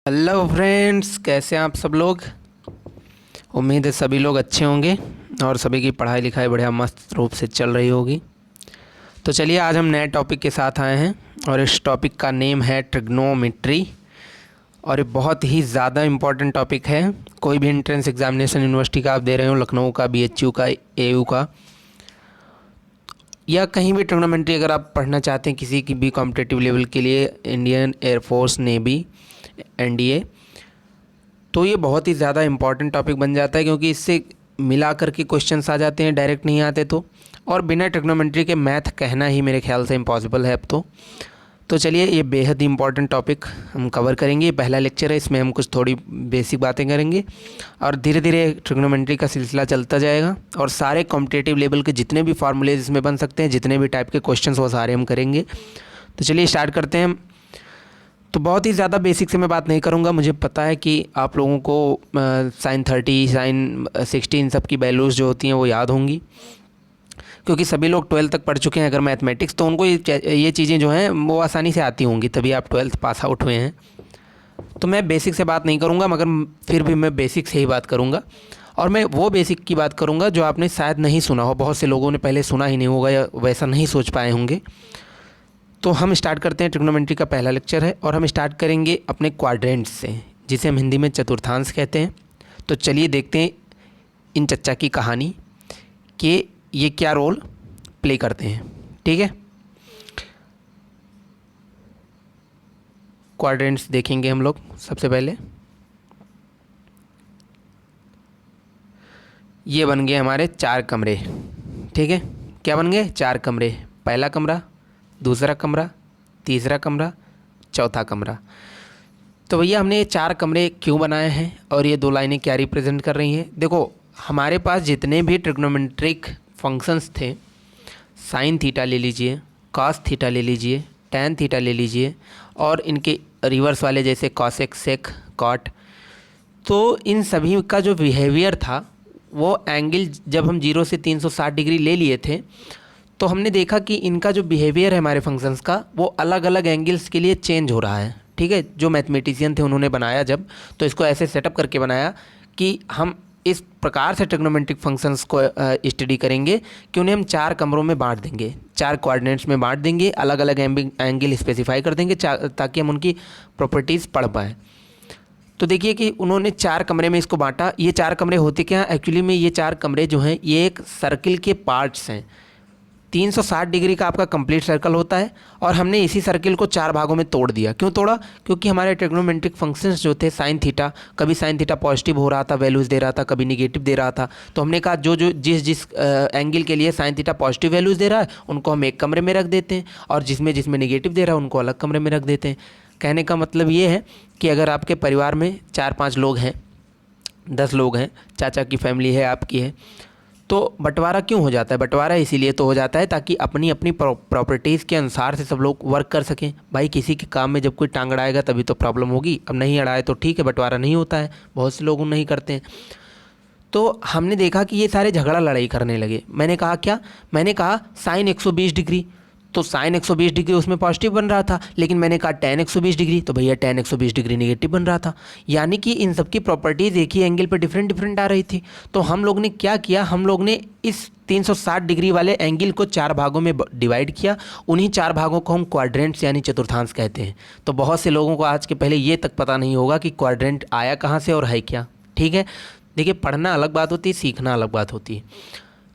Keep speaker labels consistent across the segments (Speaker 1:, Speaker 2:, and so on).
Speaker 1: Hello friends, कैसे हैं आप सब लोग। उम्मीद है सभी लोग अच्छे होंगे और सभी की पढ़ाई लिखाई बढ़िया मस्त रूप से चल रही होगी। तो चलिए आज हम नए टॉपिक के साथ आए हैं और इस टॉपिक का नेम है ट्रिग्नोमेट्री। और ये बहुत ही ज़्यादा इम्पॉर्टेंट टॉपिक है। कोई भी एंट्रेंस एग्जामिनेशन यूनिवर्सिटी का आप दे रहे हो, लखनऊ का, BHU का, AU का, या कहीं भी ट्रिग्नोमेट्री अगर आप पढ़ना चाहते हैं किसी की भी कॉम्पिटिटिव लेवल के लिए, इंडियन एयरफोर्स, नेवी, NDA, तो ये बहुत ही ज़्यादा इम्पॉर्टेंट टॉपिक बन जाता है क्योंकि इससे मिला करके क्वेश्चंस आ जाते हैं, डायरेक्ट नहीं आते और बिना ट्रिग्नोमेट्री के मैथ कहना ही मेरे ख्याल से इम्पॉसिबल है अब तो चलिए ये बेहद ही इम्पॉर्टेंट टॉपिक हम कवर करेंगे। ये पहला लेक्चर है, इसमें हम कुछ थोड़ी बेसिक बातें करेंगे और धीरे धीरे ट्रिग्नोमेट्री का सिलसिला चलता जाएगा और सारे कॉम्पिटिटिव लेवल के जितने भी फार्मूलेज इसमें बन सकते हैं, जितने भी टाइप के क्वेश्चंस, वो सारे हम करेंगे। तो चलिए स्टार्ट करते हैं। तो बहुत ही ज़्यादा बेसिक से मैं बात नहीं करूँगा। मुझे पता है कि आप लोगों को sin 30, sin 16 सब की वैल्यूज़ जो होती हैं वो याद होंगी क्योंकि सभी लोग 12th तक पढ़ चुके हैं अगर मैथमेटिक्स, तो उनको ये चीज़ें जो हैं वो आसानी से आती होंगी, तभी आप 12th पास आउट हुए हैं। तो मैं बेसिक से बात नहीं करूँगा, मगर फिर भी मैं बेसिक से ही बात करूँगा और मैं वो बेसिक की बात करूँगा जो आपने शायद नहीं सुना हो। बहुत से लोगों ने पहले सुना ही नहीं होगा या वैसा नहीं सोच पाए होंगे। तो हम स्टार्ट करते हैं। ट्रिग्नोमेट्री का पहला लेक्चर है और हम स्टार्ट करेंगे अपने क्वाड्रेंट्स से, जिसे हम हिंदी में चतुर्थांश कहते हैं। तो चलिए देखते हैं इन चच्चा की कहानी कि ये क्या रोल प्ले करते हैं। ठीक है, क्वाड्रेंट्स देखेंगे हम लोग। सबसे पहले ये बन गए हमारे 4 कमरे। ठीक है, क्या बन गए? 4 कमरे। पहला कमरा, दूसरा कमरा, तीसरा कमरा, चौथा कमरा। तो भैया हमने ये 4 कमरे क्यों बनाए हैं और ये 2 लाइनें क्या रिप्रेजेंट कर रही हैं? देखो, हमारे पास जितने भी ट्रिग्नोमेट्रिक फंक्शंस थे, साइन थीटा ले लीजिए, कॉस थीटा ले लीजिए, टैन थीटा ले लीजिए और इनके रिवर्स वाले जैसे कॉसेक, सेक, कॉट, तो इन सभी का जो बिहेवियर था वो एंगल जब हम 0 से 360 डिग्री ले लिए थे तो हमने देखा कि इनका जो बिहेवियर है हमारे फंक्शंस का वो अलग अलग एंगल्स के लिए चेंज हो रहा है। ठीक है, जो मैथमेटिशियन थे उन्होंने बनाया जब, तो इसको ऐसे सेटअप करके बनाया कि हम इस प्रकार से ट्रिग्नोमेट्रिक फंक्शंस को स्टडी करेंगे कि उन्हें हम 4 कमरों में बांट देंगे, 4 कोऑर्डिनेट्स में बांट देंगे, अलग अलग एंगल स्पेसिफाई कर देंगे ताकि हम उनकी प्रॉपर्टीज़ पढ़ पाएँ। तो देखिए कि उन्होंने 4 कमरे में इसको बांटा। ये 4 कमरे होते क्या हैं एक्चुअली में? ये 4 कमरे जो हैं ये एक सर्किल के पार्ट्स हैं। 360 डिग्री का आपका कंप्लीट सर्कल होता है और हमने इसी सर्किल को 4 भागों में तोड़ दिया। क्यों तोड़ा? क्योंकि हमारे ट्रिग्नोमेट्रिक फंक्शंस जो थे, साइन थीटा, कभी साइन थीटा पॉजिटिव हो रहा था, वैल्यूज़ दे रहा था, कभी निगेटिव दे रहा था। तो हमने कहा जो जो जिस जिस एंगल के लिए साइन थीटा पॉजिटिव वैल्यूज़ दे रहा है उनको हम एक कमरे में रख देते हैं और जिसमें जिसमें निगेटिव दे रहा है उनको अलग कमरे में रख देते हैं। कहने का मतलब ये है कि अगर आपके परिवार में 4-5 लोग हैं, 10 लोग हैं, चाचा की फैमिली है, आपकी है, तो बंटवारा क्यों हो जाता है? बंटवारा इसीलिए तो हो जाता है ताकि अपनी अपनी प्रॉपर्टीज़ के अनुसार से सब लोग वर्क कर सकें। भाई किसी के काम में जब कोई टांग अड़ाएगा तभी तो प्रॉब्लम होगी। अब नहीं अड़ाए तो ठीक है, बंटवारा नहीं होता है, बहुत से लोग नहीं करते हैं। तो हमने देखा कि ये सारे झगड़ा लड़ाई करने लगे। मैंने कहा क्या? मैंने कहा साइन 120 डिग्री, तो साइन 120 डिग्री उसमें पॉजिटिव बन रहा था, लेकिन मैंने कहा टैन 120 डिग्री, तो भैया टैन 120 डिग्री नेगेटिव बन रहा था। यानी कि इन सब की प्रॉपर्टीज़ एक ही एंगल पर डिफरेंट डिफरेंट आ रही थी। तो हम लोग ने क्या किया? हम लोग ने इस 360 डिग्री वाले एंगल को 4 भागों में डिवाइड किया। उन्हीं 4 भागों को हम क्वाड्रेंट्स यानी चतुर्थांश कहते हैं। तो बहुत से लोगों को आज के पहले ये तक पता नहीं होगा कि क्वाड्रेंट आया कहाँ से और है क्या। ठीक है, देखिए पढ़ना अलग बात होती है, सीखना अलग बात होती है।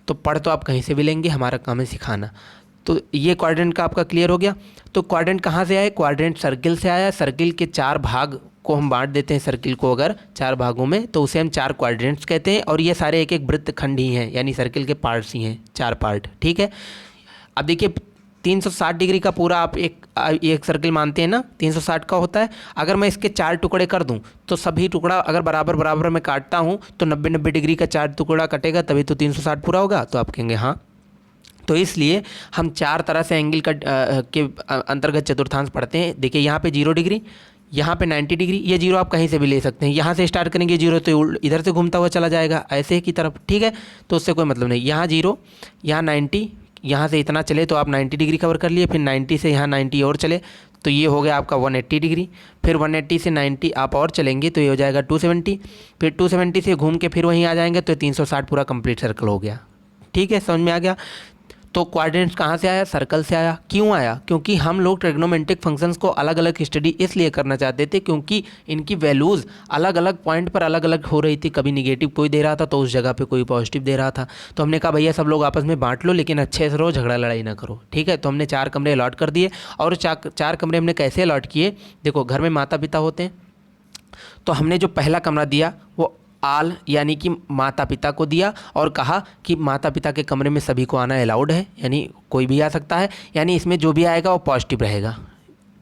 Speaker 1: तो पढ़ तो आप कहीं से भी लेंगे, हमारा काम है सिखाना। तो ये क्वाड्रेंट का आपका क्लियर हो गया। तो क्वाड्रेंट कहाँ से आया? क्वाड्रेंट सर्किल से आया। सर्किल के 4 भाग को हम बांट देते हैं, सर्किल को अगर 4 भागों में, तो उसे हम 4 क्वाड्रेंट्स कहते हैं और ये सारे एक एक वृत्तखंड ही हैं, यानी सर्किल के पार्ट्स ही हैं, 4 पार्ट। ठीक है, अब देखिए 360 डिग्री का पूरा आप एक सर्किल मानते हैं ना, 360 का होता है। अगर मैं इसके 4 टुकड़े कर दूं तो सभी टुकड़ा अगर बराबर बराबर मैं काटता हूं तो 90-90 डिग्री का 4 टुकड़ा कटेगा, तभी तो 360 पूरा होगा। तो आप कहेंगे हाँ। तो इसलिए हम 4 तरह से एंगल का के अंतर्गत चतुर्थांश पढ़ते हैं। देखिए यहाँ पे 0 डिग्री, यहाँ पे 90 डिग्री, ये 0 आप कहीं से भी ले सकते हैं। यहाँ से स्टार्ट करेंगे 0 तो इधर से घूमता हुआ चला जाएगा ऐसे की तरफ। ठीक है, तो उससे कोई मतलब नहीं। यहाँ 0, यहाँ 90, यहाँ से इतना चले तो आप 90 डिग्री कवर कर लिए, फिर 90 से यहाँ 90 और चले तो ये हो गया आपका 180 डिग्री। फिर 180 से 90 आप और चलेंगे तो ये हो जाएगा 270। फिर 270 से घूम के फिर वहीं आ जाएंगे तो 360 पूरा कंप्लीट सर्कल हो गया। ठीक है, समझ में आ गया। तो कोऑर्डिनेट्स कहाँ से आया? सर्कल से आया। क्यों आया? क्योंकि हम लोग ट्रिग्नोमेट्रिक फंक्शंस को अलग अलग स्टडी इसलिए करना चाहते थे क्योंकि इनकी वैल्यूज़ अलग अलग पॉइंट पर अलग अलग हो रही थी। कभी निगेटिव कोई दे रहा था तो उस जगह पे कोई पॉजिटिव दे रहा था। तो हमने कहा भैया सब लोग आपस में बांट लो, लेकिन अच्छे से रहो, झगड़ा लड़ाई ना करो। ठीक है, तो हमने 4 कमरे अलॉट कर दिए। और 4 कमरे हमने कैसे अलॉट किए? देखो, घर में माता पिता होते हैं तो हमने जो पहला कमरा दिया वो आल यानी कि माता पिता को दिया और कहा कि माता पिता के कमरे में सभी को आना अलाउड है, यानी कोई भी आ सकता है, यानी इसमें जो भी आएगा वो पॉजिटिव रहेगा।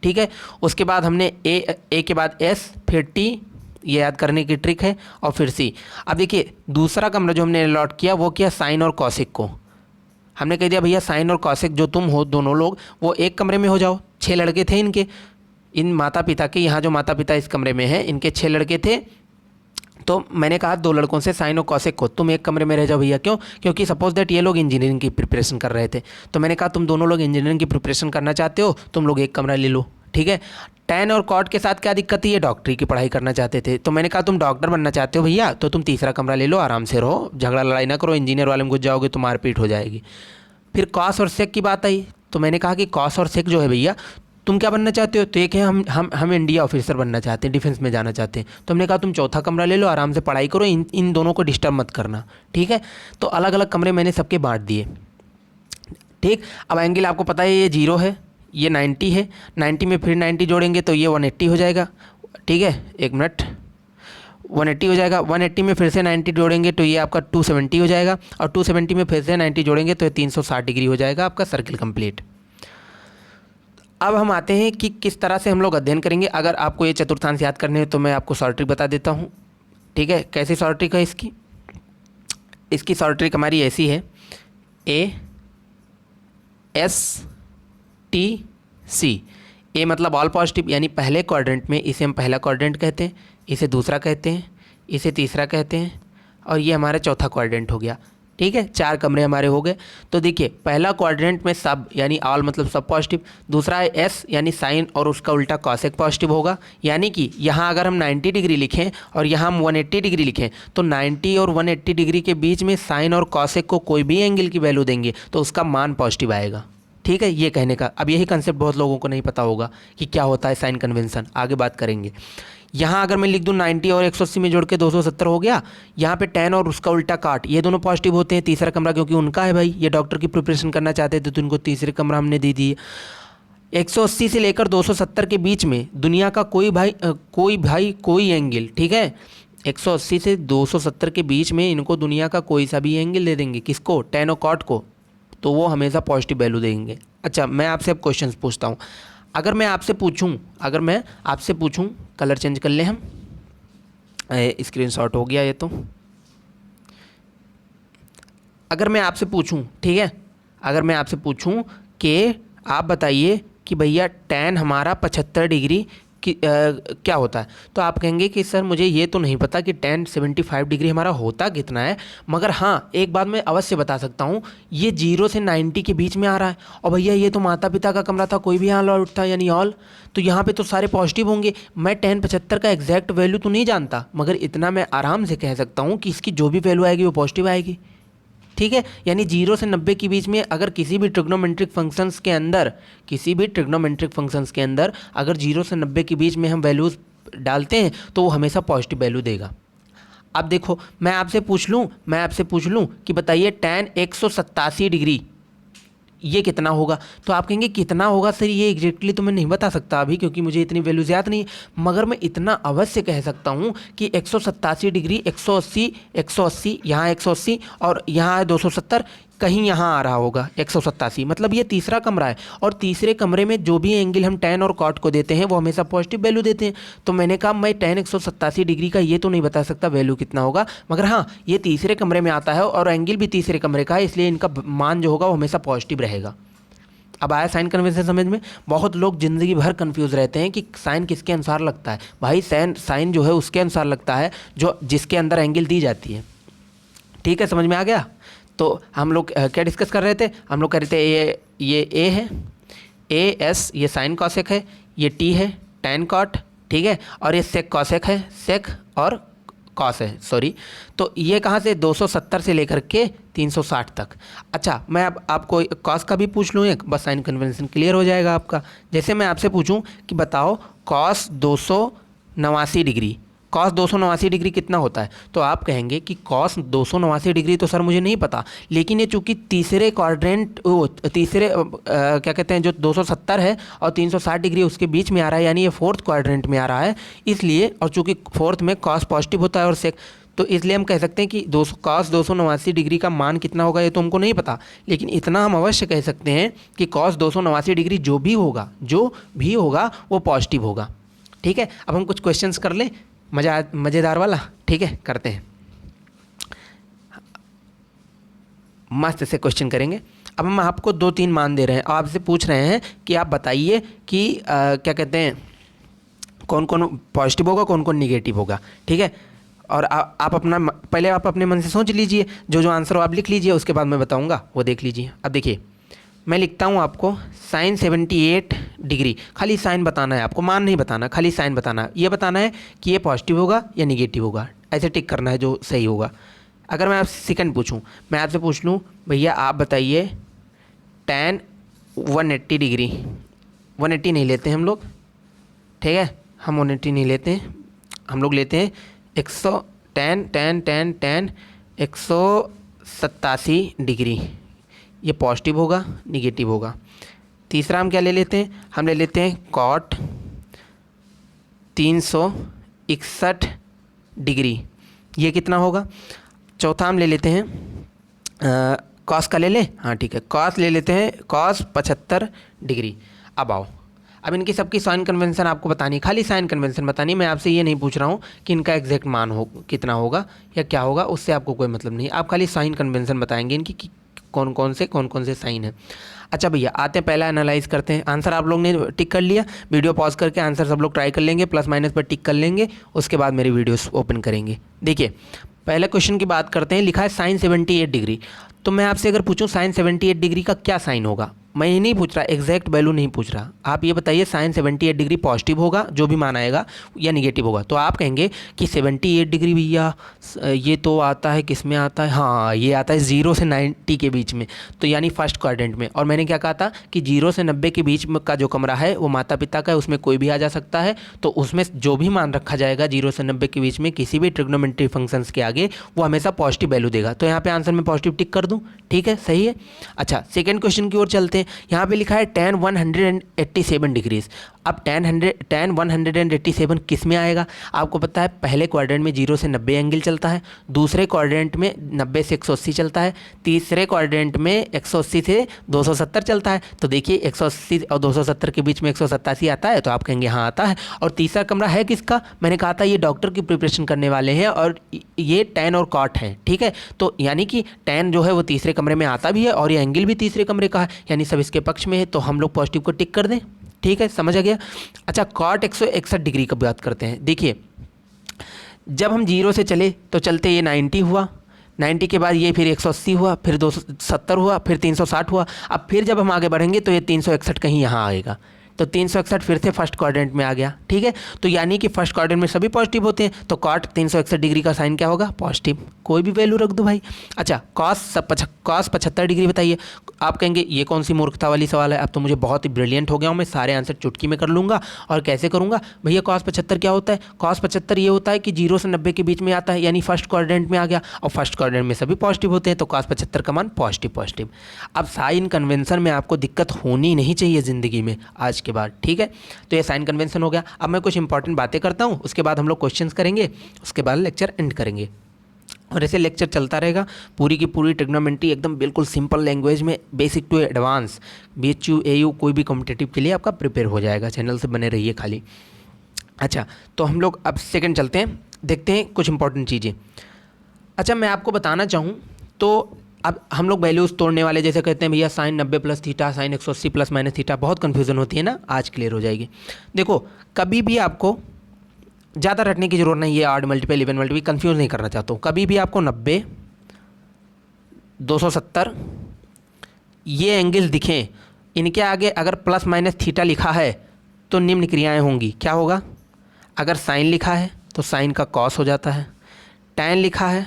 Speaker 1: ठीक है, उसके बाद हमने ए के बाद एस, फिर टी, ये याद करने की ट्रिक है, और फिर सी। अब देखिए दूसरा कमरा जो हमने अलॉट किया वो किया साइन और कॉसिक को। हमने कह दिया भैया साइन और कॉसिक जो तुम हो दोनों लोग वो एक कमरे में हो जाओ। 6 लड़के थे इनके, इन माता पिता के, यहाँ जो माता पिता इस कमरे में हैं इनके 6 लड़के थे। तो मैंने कहा 2 लड़कों से साइन और कॉसेक को तुम एक कमरे में रह जाओ भैया। क्यों? क्योंकि सपोज दैट ये लोग इंजीनियरिंग की प्रिपरेशन कर रहे थे, तो मैंने कहा तुम दोनों लोग इंजीनियरिंग की प्रिपरेशन करना चाहते हो, तुम लोग एक कमरा ले लो। ठीक है, टैन और कॉट के साथ क्या दिक्कत थी? ये डॉक्टरी की पढ़ाई करना चाहते थे, तो मैंने कहा तुम डॉक्टर बनना चाहते हो भैया तो तुम तीसरा कमरा ले लो, आराम से रहो, झगड़ा लड़ाई ना करो, इंजीनियर वाले में घुस जाओगे तो मारपीट हो जाएगी। फिर कॉस और सेक की बात आई, तो मैंने कहा कि कॉस और सेक जो है भैया तुम क्या बनना चाहते हो? तो एक है हम इंडिया ऑफिसर बनना चाहते हैं, डिफेंस में जाना चाहते हैं। तो हमने कहा तुम चौथा कमरा ले लो, आराम से पढ़ाई करो, इन दोनों को डिस्टर्ब मत करना। ठीक है, तो अलग अलग कमरे मैंने सबके बांट दिए। ठीक, अब एंगल आपको पता है ये 0 है, ये 90 है, 90 में फिर 90 जोड़ेंगे तो ये 180 हो जाएगा। ठीक है, 1 मिनट, 180 हो जाएगा। 180 में फिर से 90 जोड़ेंगे तो ये आपका 270 हो जाएगा, और 270 में फिर से 90 जोड़ेंगे तो ये 360 डिग्री हो जाएगा आपका सर्किल कंप्लीट। अब हम आते हैं कि किस तरह से हम लोग अध्ययन करेंगे। अगर आपको ये चतुर्थांश याद करने हैं तो मैं आपको शॉर्ट ट्रिक बता देता हूँ। ठीक है, कैसी शॉर्ट ट्रिक है इसकी? इसकी शॉर्ट ट्रिक हमारी ऐसी है, ए एस टी सी। ए मतलब ऑल पॉजिटिव, यानी पहले क्वाड्रेंट में, इसे हम पहला क्वाड्रेंट कहते हैं, इसे दूसरा कहते हैं, इसे तीसरा कहते हैं, और ये हमारा चौथा क्वाड्रेंट हो गया। ठीक है, 4 कमरे हमारे हो गए। तो देखिए पहला क्वाड्रेंट में सब यानी ऑल मतलब सब पॉजिटिव, दूसरा है एस यानी साइन और उसका उल्टा कॉसेक पॉजिटिव होगा। यानी कि यहाँ अगर हम 90 डिग्री लिखें और यहाँ हम 180 डिग्री लिखें तो 90 और 180 डिग्री के बीच में साइन और कॉसेक को कोई भी एंगल की वैल्यू देंगे तो उसका मान पॉजिटिव आएगा। ठीक है, ये कहने का, अब यही कंसेप्ट बहुत लोगों को नहीं पता होगा कि क्या होता है साइन कन्वेंशन, आगे बात करेंगे। यहाँ अगर मैं लिख दूँ 90 और 180 में जोड़ के 270 हो गया। यहाँ पे tan और उसका उल्टा काट, ये दोनों पॉजिटिव होते हैं। तीसरा कमरा क्योंकि उनका है भाई, ये डॉक्टर की प्रिपरेशन करना चाहते थे तो इनको तीसरे कमरा हमने दे दिए। 180 से लेकर 270 के बीच में दुनिया का कोई एंगल, ठीक है, 180 से 270 के बीच में इनको दुनिया का कोई सा भी एंगल दे देंगे। किसको? tan और cot को, तो वो हमेशा पॉजिटिव वैल्यू देंगे। अच्छा, मैं आपसे अब क्वेश्चन पूछता हूँ। अगर मैं आपसे पूछूं, कलर चेंज कर लें हम, स्क्रीनशॉट हो गया ये तो। अगर मैं आपसे पूछूं, ठीक है, अगर मैं आपसे पूछूं कि आप बताइए कि भैया tan हमारा 75 डिग्री क्या होता है, तो आप कहेंगे कि सर मुझे ये तो नहीं पता कि tan 75 डिग्री हमारा होता कितना है, मगर हाँ एक बात मैं अवश्य बता सकता हूँ, ये 0 से 90 के बीच में आ रहा है। और भैया ये तो माता पिता का कमरा था, कोई भी यहाँ आउट था यानी ऑल, तो यहाँ पे तो सारे पॉजिटिव होंगे। मैं tan 75 का एग्जैक्ट वैल्यू तो नहीं जानता, मगर इतना मैं आराम से कह सकता हूँ कि इसकी जो भी वैल्यू आएगी वो पॉजिटिव आएगी। ठीक है, यानी 0 से 90 के बीच में अगर किसी भी ट्रिग्नोमेट्रिक फंक्शंस के अंदर अगर 0 से 90 के बीच में हम वैल्यूज़ डालते हैं तो वो हमेशा पॉजिटिव वैल्यू देगा। अब देखो मैं आपसे पूछ लूँ कि बताइए tan 187 डिग्री ये कितना होगा, तो आप कहेंगे कितना होगा सर, ये एग्जैक्टली तो मैं नहीं बता सकता अभी क्योंकि मुझे इतनी वैल्यूज याद नहीं है, मगर मैं इतना अवश्य कह सकता हूँ कि 187 डिग्री 180 यहाँ 180 और यहाँ है 270, कहीं यहाँ आ रहा होगा 187, मतलब ये तीसरा कमरा है। और तीसरे कमरे में जो भी एंगल हम tan और cot को देते हैं वो हमेशा पॉजिटिव वैल्यू देते हैं। तो मैंने कहा मैं tan 187 डिग्री का ये तो नहीं बता सकता वैल्यू कितना होगा, मगर हाँ ये तीसरे कमरे में आता है और एंगल भी तीसरे कमरे का है, इसलिए इनका मान जो होगा वो हमेशा पॉजिटिव रहेगा। अब आया साइन कन्वेंशन समझ में? बहुत लोग ज़िंदगी भर कंफ्यूज रहते हैं कि साइन किसके अनुसार लगता है। भाई साइन जो है उसके अनुसार लगता है जो जिसके अंदर एंगल दी जाती है। ठीक है, समझ में आ गया? तो हम लोग क्या डिस्कस कर रहे थे? हम लोग कह रहे थे ये ए है, ए एस ये साइन कॉसेक है, ये टी है tan cot, ठीक है, और ये sec cosec है, sec और कॉस है, सॉरी। तो ये कहाँ से 270 से लेकर के 360 तक। अच्छा, मैं अब आपको कॉस का भी पूछ लूँ एक, बस साइन कन्वेंशन क्लियर हो जाएगा आपका। जैसे मैं आपसे पूछूं कि बताओ कॉस 289 डिग्री, कॉस 289 डिग्री कितना होता है, तो आप कहेंगे कि कॉस 289 डिग्री तो सर मुझे नहीं पता, लेकिन ये चूंकि तीसरे क्वाड्रेंट तीसरे क्या कहते हैं जो 270 है और 360 डिग्री उसके बीच में आ रहा है, यानी ये फोर्थ क्वाड्रेंट में आ रहा है, इसलिए, और चूंकि फोर्थ में कॉस पॉजिटिव होता है और सेक, तो इसलिए हम कह सकते हैं कि कॉस 289 डिग्री का मान कितना होगा ये तो हमको नहीं पता, लेकिन इतना हम अवश्य कह सकते हैं कि कॉस 289 डिग्री जो भी होगा वो पॉजिटिव होगा। ठीक है, अब हम कुछ क्वेश्चंस कर लें, मज़ेदार वाला, ठीक है, करते हैं, मस्त से क्वेश्चन करेंगे। अब हम आपको 2-3 मान दे रहे हैं, आपसे पूछ रहे हैं कि आप बताइए कि क्या कहते हैं कौन कौन पॉजिटिव होगा, कौन कौन निगेटिव होगा, ठीक है। और आप अपना पहले आप अपने मन से सोच लीजिए, जो आंसर हो आप लिख लीजिए, उसके बाद मैं बताऊंगा वो देख लीजिए। अब देखिए मैं लिखता हूँ आपको साइन 78 डिग्री, खाली साइन बताना है आपको, मान नहीं बताना, खाली साइन बताना, ये बताना है कि ये पॉजिटिव होगा या निगेटिव होगा, ऐसे टिक करना है जो सही होगा। अगर मैं आपसे सेकंड पूछूं, मैं आपसे पूछ लूँ भैया आप बताइए tan 180 डिग्री, 180 नहीं लेते हम लोग, ठीक है, हम 180 नहीं लेते हैं, हम लोग लेते हैं 187 डिग्री, ये पॉजिटिव होगा निगेटिव होगा। तीसरा हम क्या ले लेते हैं, हम ले लेते हैं कॉट 361 डिग्री, ये कितना होगा। चौथा हम ले लेते हैं कॉस का ले लें, हाँ ठीक है, कॉस ले लेते हैं, कॉस 75 डिग्री। अब आओ, अब इनकी सबकी साइन कन्वेंशन आपको बतानी, खाली साइन कन्वेंशन बतानी, मैं आपसे ये नहीं पूछ रहा हूँ कि इनका एग्जैक्ट मान हो कितना होगा या क्या होगा, उससे आपको कोई मतलब नहीं, आप खाली साइन कन्वेंशन बताएंगे इनकी कि कौन कौन से साइन है। अच्छा भैया आते हैं, पहला एनालाइज करते हैं। आंसर आप लोग ने टिक कर लिया, वीडियो पॉज करके आंसर सब लोग ट्राई कर लेंगे, प्लस माइनस पर टिक कर लेंगे, उसके बाद मेरी वीडियोस ओपन करेंगे। देखिए पहले क्वेश्चन की बात करते हैं, लिखा है साइन 78 डिग्री, तो मैं आपसे अगर पूछूं साइन 78 डिग्री का क्या साइन होगा, मैं ये नहीं पूछ रहा, एग्जैक्ट वैल्यू नहीं पूछ रहा, आप ये बताइए साइन 78 डिग्री पॉजिटिव होगा जो भी मान आएगा या निगेटिव होगा। तो आप कहेंगे कि 78 डिग्री भैया ये तो आता है, किस में आता है, हाँ ये आता है 0 से 90 के बीच में, तो यानी फर्स्ट क्वाड्रेंट में। और मैंने क्या कहा था कि 0 से 90 के बीच में का जो कमरा है वो माता पिता का है, उसमें कोई भी आ जा सकता है, तो उसमें जो भी मान रखा जाएगा 0 से 90 के बीच में किसी भी ट्रिग्नोमेट्री फंक्शंस के आगे वो हमेशा पॉजिटिव वैल्यू देगा। तो यहाँ पे आंसर में पॉजिटिव टिक कर दूँ, ठीक है, सही है। अच्छा सेकेंड क्वेश्चन की ओर चलते हैं, यहाँ पे लिखा है tan 187 डिग्रीज। अब tan 187 किस में आएगा, आपको पता है पहले क्वाड्रेंट में 0 से 90 एंगल चलता है, दूसरे क्वाड्रेंट में 90 से 180 चलता है, तीसरे क्वाड्रेंट में 180 से 270 चलता है। तो देखिए 180 और 270 के बीच में 187 आता है, तो आप कहेंगे हाँ आता है। और तीसरा कमरा है किसका, मैंने कहा था ये डॉक्टर की प्रिपरेशन करने वाले हैं और ये tan और cot है, ठीक है, तो यानी कि tan जो है वो तीसरे कमरे में आता भी है और ये एंगल भी तीसरे कमरे का है, यानी सब इसके पक्ष में है, तो हम लोग पॉजिटिव को टिक कर दें, ठीक है, समझ आ गया। अच्छा कॉट 161 डिग्री की बात करते हैं। देखिए जब हम 0 से चले तो चलते ये 90 हुआ, 90 के बाद ये फिर 180 हुआ, फिर 270 हुआ, फिर 360 हुआ, अब फिर जब हम आगे बढ़ेंगे तो ये 361 कहीं यहाँ आएगा, तो 361 फिर से फर्स्ट क्वाड्रेंट में आ गया, ठीक है, तो यानी कि फर्स्ट क्वाड्रेंट में सभी पॉजिटिव होते हैं, तो कॉट 361 डिग्री का साइन क्या होगा, पॉजिटिव, कोई भी वैल्यू रख दो भाई। अच्छा कॉस 75 डिग्री बताइए, आप कहेंगे ये कौन सी मूर्खता वाली सवाल है, अब तो मुझे बहुत ही ब्रिलियंट हो गया हूँ, मैं सारे आंसर चुटकी में कर लूँगा। और कैसे करूँगा भैया, कॉस 75 क्या होता है, कॉस 75 ये होता है कि 0 से 90 के बीच में आता है, यानी फर्स्ट क्वाड्रेंट में आ गया, और फर्स्ट क्वाड्रेंट में सभी पॉजिटिव होते हैं, तो कॉस 75 का मान पॉजिटिव। अब साइन कन्वेंशन में आपको दिक्कत होनी नहीं चाहिए ज़िंदगी में आज के बाद, ठीक है, तो ये साइन कन्वेंशन हो गया। अब मैं कुछ इंपॉर्टेंट बातें करता हूँ, उसके बाद हम लोग क्वेश्चंस करेंगे, उसके बाद लेक्चर एंड करेंगे, और ऐसे लेक्चर चलता रहेगा। पूरी की पूरी ट्रिग्नोमेट्री एकदम बिल्कुल सिंपल लैंग्वेज में, basic to advance, BHU AU कोई भी कॉम्पिटिटिव के लिए आपका प्रिपेयर हो जाएगा, चैनल से बने रहिए खाली। अच्छा तो हम लोग अब सेकंड चलते हैं, देखते हैं कुछ इंपॉर्टेंट चीज़ें। अच्छा मैं आपको बताना चाहूँ तो अब हम लोग वैल्यूज़ तोड़ने वाले, जैसे कहते हैं भैया sine 90 plus theta, sine 180 plus minus theta, बहुत कन्फ्यूज़न होती है ना, आज क्लियर हो जाएगी। देखो कभी भी आपको ज़्यादा रटने की जरूरत नहीं है, 8 मल्टीपल 11 मल्टीपल कन्फ्यूज़ नहीं करना चाहता हूँ, कभी भी आपको 90 270 ये एंगल दिखें, इनके आगे अगर प्लस माइनस थीटा लिखा है तो निम्न क्रियाएं होंगी। क्या होगा? अगर साइन लिखा है तो साइन का कॉस हो जाता है, टैन लिखा है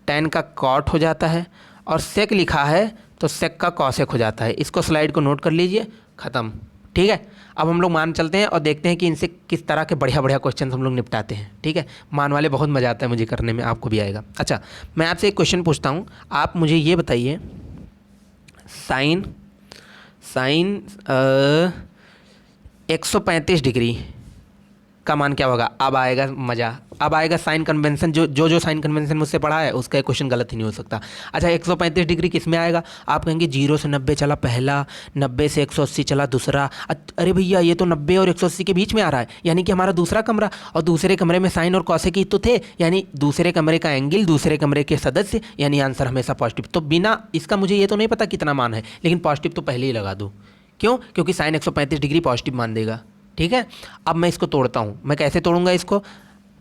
Speaker 1: टैन का कॉट हो जाता है, और सेक लिखा है तो सेक का कॉसेक हो जाता है। इसको स्लाइड को नोट कर लीजिए, ख़त्म। ठीक है, अब हम लोग मान चलते हैं और देखते हैं कि इनसे किस तरह के बढ़िया बढ़िया क्वेश्चन हम लोग निपटाते हैं। ठीक है, मान वाले बहुत मज़ा आता है मुझे करने में, आपको भी आएगा। अच्छा, मैं आपसे एक क्वेश्चन पूछता हूँ, आप मुझे ये बताइए साइन 135 डिग्री का मान क्या होगा? अब आएगा मज़ा, अब आएगा साइन कन्वेंशन। जो साइन कन्वेंशन मुझसे पढ़ा है उसका क्वेश्चन गलत ही नहीं हो सकता। अच्छा, 135 डिग्री किस में आएगा? आप कहेंगे 0 से 90 चला पहला, 90 से 180 चला दूसरा। अरे भैया, ये तो 90 और 180 के बीच में आ रहा है, यानी कि हमारा दूसरा कमरा, और दूसरे कमरे में साइन और कॉसेक ही तो थे, यानी दूसरे कमरे का एंगल, दूसरे कमरे के सदस्य, यानी आंसर हमेशा पॉजिटिव। तो बिना इसका मुझे ये तो नहीं पता कितना मान है, लेकिन पॉजिटिव तो पहले ही लगा दो। क्यों? क्योंकि साइन 135 डिग्री पॉजिटिव मान देगा। ठीक है, अब मैं इसको तोड़ता हूँ। मैं कैसे तोड़ूंगा इसको?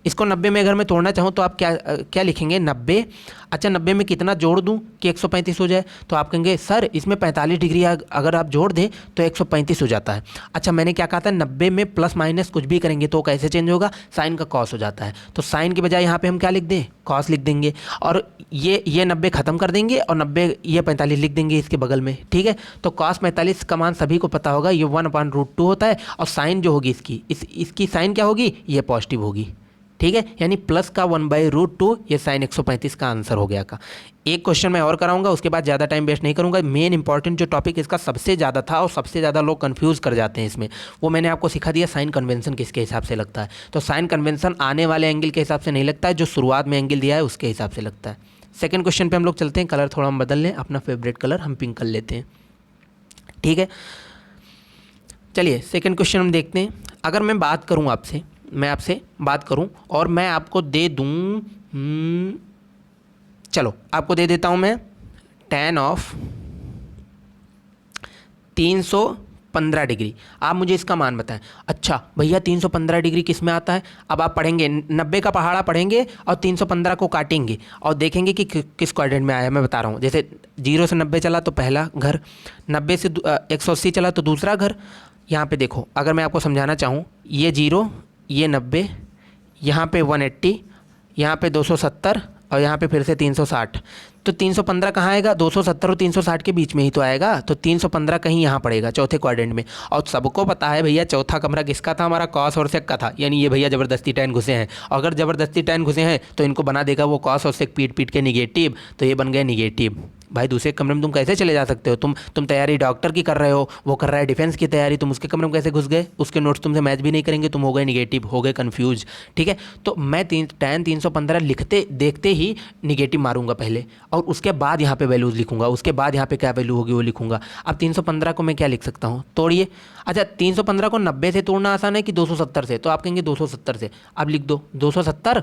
Speaker 1: 90 में अगर मैं तोड़ना चाहूँ तो आप क्या लिखेंगे? 90। अच्छा, 90 में कितना जोड़ दूँ कि 135 हो जाए? तो आप कहेंगे सर इसमें 45 डिग्री अगर आप जोड़ दें तो 135 हो जाता है। अच्छा, मैंने क्या कहा था? 90 में प्लस माइनस कुछ भी करेंगे तो कैसे चेंज होगा? साइन का कॉस हो जाता है। तो साइन के बजाय यहाँ पे हम क्या लिख दें? कॉस लिख देंगे, और ये 90 ख़त्म कर देंगे और 90 ये 45 लिख देंगे इसके बगल में। ठीक है, तो कॉस 45 का मान सभी को पता होगा, ये 1/√2 होता है, और साइन जो होगी इसकी साइन क्या होगी? ये पॉजिटिव होगी। ठीक है, यानी प्लस का 1/√2, ये साइन 135 का आंसर हो गया का। एक क्वेश्चन मैं और कराऊंगा, उसके बाद ज़्यादा टाइम वेस्ट नहीं करूंगा। मेन इंपॉर्टेंट जो टॉपिक इसका सबसे ज़्यादा था और सबसे ज़्यादा लोग कंफ्यूज कर जाते हैं इसमें, वो मैंने आपको सिखा दिया, साइन कन्वेंशन किसके हिसाब से लगता है। तो साइन कन्वेंशन आने वाले एंगल के हिसाब से नहीं लगता है, जो शुरुआत में एंगल दिया है उसके हिसाब से लगता है। सेकेंड क्वेश्चन पर हम लोग चलते हैं। कलर थोड़ा हम बदल लें, अपना फेवरेट कलर हम पिंक कर लेते हैं। ठीक है, चलिए सेकेंड क्वेश्चन हम देखते हैं। अगर मैं आपसे बात करूं और मैं आपको दे दूं, चलो आपको दे देता हूं मैं tan ऑफ 315 डिग्री। आप मुझे इसका मान बताएं। अच्छा भैया, 315 डिग्री किस में आता है? अब आप पढ़ेंगे 90 का पहाड़ा पढ़ेंगे और 315 को काटेंगे और देखेंगे कि किस क्वाड्रेंट में आया है। मैं बता रहा हूँ, जैसे 0 से 90 चला तो पहला घर, 90 से 180 चला तो दूसरा घर। यहाँ पे देखो, अगर मैं आपको समझाना चाहूँ, ये 0, ये 90, यहाँ पे 180, यहाँ पे 270 और यहाँ पे फिर से 360। तो 315 कहाँ आएगा? 270 और 360 के बीच में ही तो आएगा। तो 315 कहीं यहाँ पड़ेगा, चौथे क्वाड्रेंट में। और सबको पता है भैया चौथा कमरा किसका था? हमारा कॉस और सेक का था। यानी ये भैया ज़बरदस्ती tan घुसे हैं, और अगर ज़बरदस्ती tan घुसे हैं तो इनको बना देगा वो कॉस और सेक पीट पीट के निगेटिव, तो ये बन गया निगेटिव। भाई दूसरे कमरे में तुम कैसे चले जा सकते हो? तुम तैयारी डॉक्टर की कर रहे हो, वो कर रहा है डिफेंस की तैयारी, तुम उसके कमरे में कैसे घुस गए? उसके नोट्स तुमसे मैच भी नहीं करेंगे, तुम हो गए निगेटिव, हो गए कन्फ्यूज। ठीक है, तो मैं tan 315 लिखते देखते ही निगेटिव मारूंगा पहले, और उसके बाद यहाँ पे वैल्यूज़ लिखूंगा, उसके बाद यहाँ पे क्या वैल्यू होगी वो लिखूंगा। अब 315 को मैं क्या लिख सकता हूँ? तोड़िए। अच्छा, 315 को 90 से तोड़ना आसान है कि 270 से? तो आप कहेंगे 270 से। अब लिख दो 270।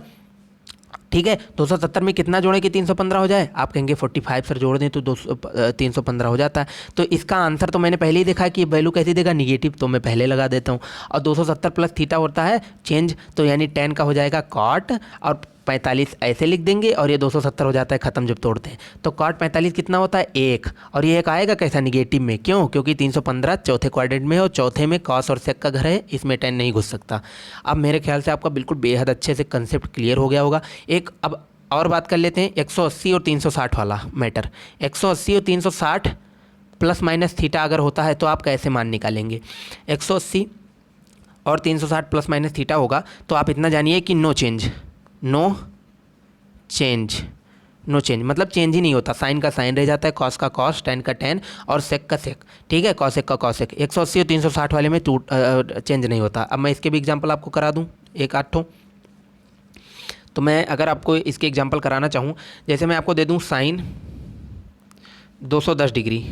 Speaker 1: ठीक है, 270 में कितना जोड़ें कि 315 हो जाए? आप कहेंगे 45 सर जोड़ दें तो 315 हो जाता है। तो इसका आंसर तो मैंने पहले ही देखा है कि वैल्यू कैसे देगा? निगेटिव, तो मैं पहले लगा देता हूँ। और 270 प्लस थीटा होता है चेंज, तो यानी tan का हो जाएगा कॉट, और 45 ऐसे लिख देंगे, और ये 270 हो जाता है ख़त्म जब तोड़ते हैं। तो कॉट 45 कितना होता है? 1, और ये 1 आएगा कैसा? निगेटिव में। क्यों? क्योंकि 315 चौथे क्वाड्रेंट में है और चौथे में कॉस और सेक का घर है, इसमें tan नहीं घुस सकता। अब मेरे ख्याल से आपका बिल्कुल बेहद अच्छे से कंसेप्ट क्लियर हो गया होगा। एक अब और बात कर लेते हैं 180 और 360 वाला मैटर। 180 और 360 प्लस माइनस थीटा अगर होता है तो आप कैसे मान निकालेंगे? 180 और 360 प्लस माइनस थीटा होगा तो आप इतना जानिए कि नो चेंज मतलब चेंज ही नहीं होता। साइन का साइन रह जाता है, कॉस का कॉस, tan का tan और सेक का सेक। ठीक है, कॉसेक का कॉसेक। 180 और 360 वाले में चेंज नहीं होता। अब मैं इसके भी एग्जांपल आपको करा दूं, एक आठ ठो। तो मैं अगर आपको इसके एग्जांपल कराना चाहूँ, जैसे मैं आपको दे दूँ साइन 210 डिग्री,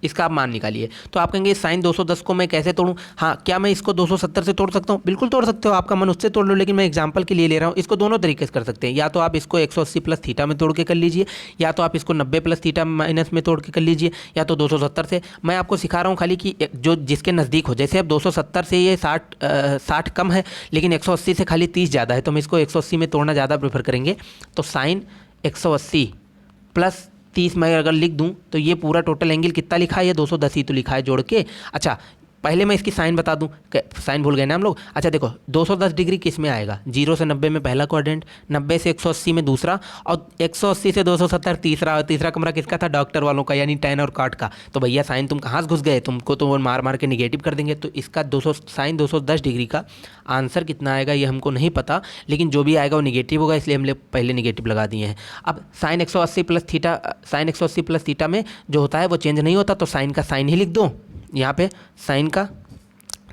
Speaker 1: इसका आप मान निकालिए। तो आप कहेंगे साइन 210 को मैं कैसे तोड़ूं? हाँ, क्या मैं इसको 270 से तोड़ सकता हूँ? बिल्कुल तोड़ सकते हो, आपका मन उससे तोड़ लो, लेकिन मैं एग्जांपल के लिए ले रहा हूँ। इसको दोनों तरीके से कर सकते हैं। या तो आप इसको 180 प्लस थीटा में तोड़ के कर लीजिए, या तो आप इसको 90 प्लस थीटा माइनस में तोड़ के कर लीजिए, या तो 270 से। मैं आपको सिखा रहा हूँ खाली कि जो जिसके नज़दीक हो। जैसे अब 270 से ये 60 कम है, लेकिन 180 से खाली 30 ज़्यादा है, तो हम इसको 180 में तोड़ना ज़्यादा प्रेफर करेंगे। तो साइन 180 प्लस 30 मैं अगर लिख दूं तो ये पूरा टोटल एंगल कितना लिखा है? ये 210 ही तो लिखा है जोड़ के। अच्छा, पहले मैं इसकी साइन बता दूं, साइन भूल गए ना हम लोग। अच्छा देखो 210 डिग्री किस में आएगा, 0 से 90 में पहला क्वाड्रेंट, 90 से 180 में दूसरा, और 180 से 270 तीसरा। और तीसरा कमरा किसका था, डॉक्टर वालों का, यानी टैन और काट का। तो भैया साइन तुम कहाँ से घुस गए, तुमको तो वो मार मार के निगेटिव कर देंगे। तो इसका 200 साइन 210 डिग्री का आंसर कितना आएगा ये हमको नहीं पता, लेकिन जो भी आएगा वो निगेटिव होगा, इसलिए हमने पहले निगेटिव लगा दिए हैं। अब sine 180 plus theta, sine 180 plus theta में जो होता है वो चेंज नहीं होता, तो साइन का साइन ही लिख दो। यहाँ पे साइन का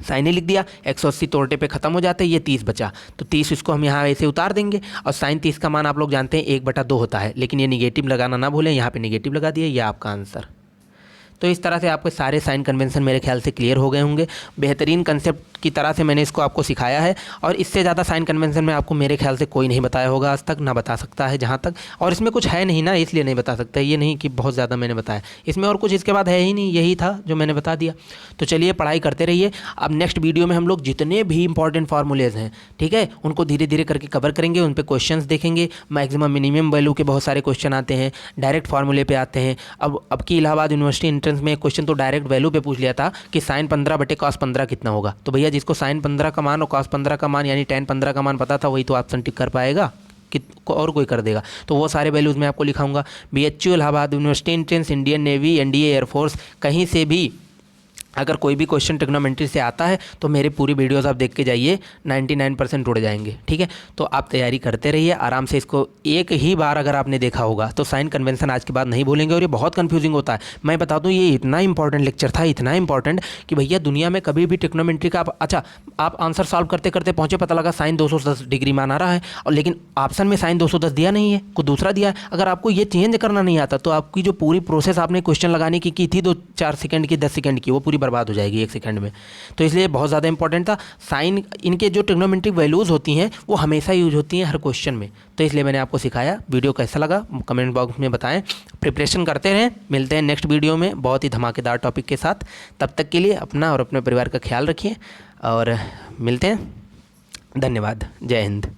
Speaker 1: साइन ही लिख दिया, 180 तोड़ने पे खत्म हो जाते हैं, ये 30 बचा, तो 30 इसको हम यहाँ ऐसे उतार देंगे। और साइन 30 का मान आप लोग जानते हैं 1/2 होता है, लेकिन ये निगेटिव लगाना ना भूलें, यहाँ पे निगेटिव लगा दिए, ये आपका आंसर। तो इस तरह से आपके सारे साइन कन्वेंशन मेरे ख्याल से क्लियर हो गए होंगे। बेहतरीन कंसेप्ट की तरह से मैंने इसको आपको सिखाया है, और इससे ज़्यादा साइन कन्वेंशन में आपको मेरे ख्याल से कोई नहीं बताया होगा आज तक, ना बता सकता है जहाँ तक। और इसमें कुछ है नहीं ना, इसलिए नहीं बता सकता, ये नहीं कि बहुत ज़्यादा मैंने बताया, इसमें और कुछ इसके बाद है ही नहीं, यही था जो मैंने बता दिया। तो चलिए पढ़ाई करते रहिए। अब नेक्स्ट वीडियो में हम लोग जितने भी इंपॉर्टेंट फार्मूलेज हैं, ठीक है, उनको धीरे धीरे करके कवर करेंगे, उन पर क्वेश्चंस देखेंगे। मैक्सिमम मिनिमम वैल्यू के बहुत सारे क्वेश्चन आते हैं, डायरेक्ट फार्मूले पे आते हैं। अब की इलाहाबाद यूनिवर्सिटी एंट्रेंस में क्वेश्चन तो डायरेक्ट वैल्यू पे पूछ लिया था कि साइन 15/cos15 कितना होगा। तो भैया जिसको साइन 15 का मान और cos15 का मान यानी tan 15 का मान पता था, वही तो ऑप्शन टिक कर पाएगा कि और कोई कर देगा। तो वो सारे वैल्यूज़ मैं आपको लिखाऊंगा। BHU Allahabad university entrance, Indian navy, NDA air force, कहीं से भी अगर कोई भी क्वेश्चन ट्रिग्नोमेट्री से आता है तो मेरे पूरी वीडियोस आप देख के जाइए, 99% उड़ जाएंगे, ठीक है। तो आप तैयारी करते रहिए आराम से। इसको एक ही बार अगर आपने देखा होगा तो साइन कन्वेंशन आज के बाद नहीं भूलेंगे, और ये बहुत कंफ्यूजिंग होता है। मैं बता दूं ये इतना इंपॉर्टेंट लेक्चर था, इतना इंपॉर्टेंट कि भैया दुनिया में कभी भी ट्रिग्नोमेट्री का आप आंसर सॉल्व करते करते पहुँचे, पता लगा साइन 210 डिग्री मान आ रहा है, और लेकिन ऑप्शन में साइन 210 दिया नहीं है, कुछ दूसरा दिया है। अगर आपको ये चेंज करना नहीं आता तो आपकी जो पूरी प्रोसेस आपने क्वेश्चन लगाने की थी 2-4 सेकंड की, 10 सेकंड की, वो पूरी बर्बाद हो जाएगी 1 सेकंड में। तो इसलिए बहुत ज़्यादा इंपॉर्टेंट था। साइन इनके जो ट्रिग्नोमेट्रिक वैल्यूज़ होती हैं वो हमेशा यूज होती हैं हर क्वेश्चन में, तो इसलिए मैंने आपको सिखाया। वीडियो कैसा लगा कमेंट बॉक्स में बताएं, प्रिपरेशन करते रहें। मिलते हैं नेक्स्ट वीडियो में बहुत ही धमाकेदार टॉपिक के साथ। तब तक के लिए अपना और अपने परिवार का ख्याल रखिए, और मिलते हैं। धन्यवाद। जय हिंद।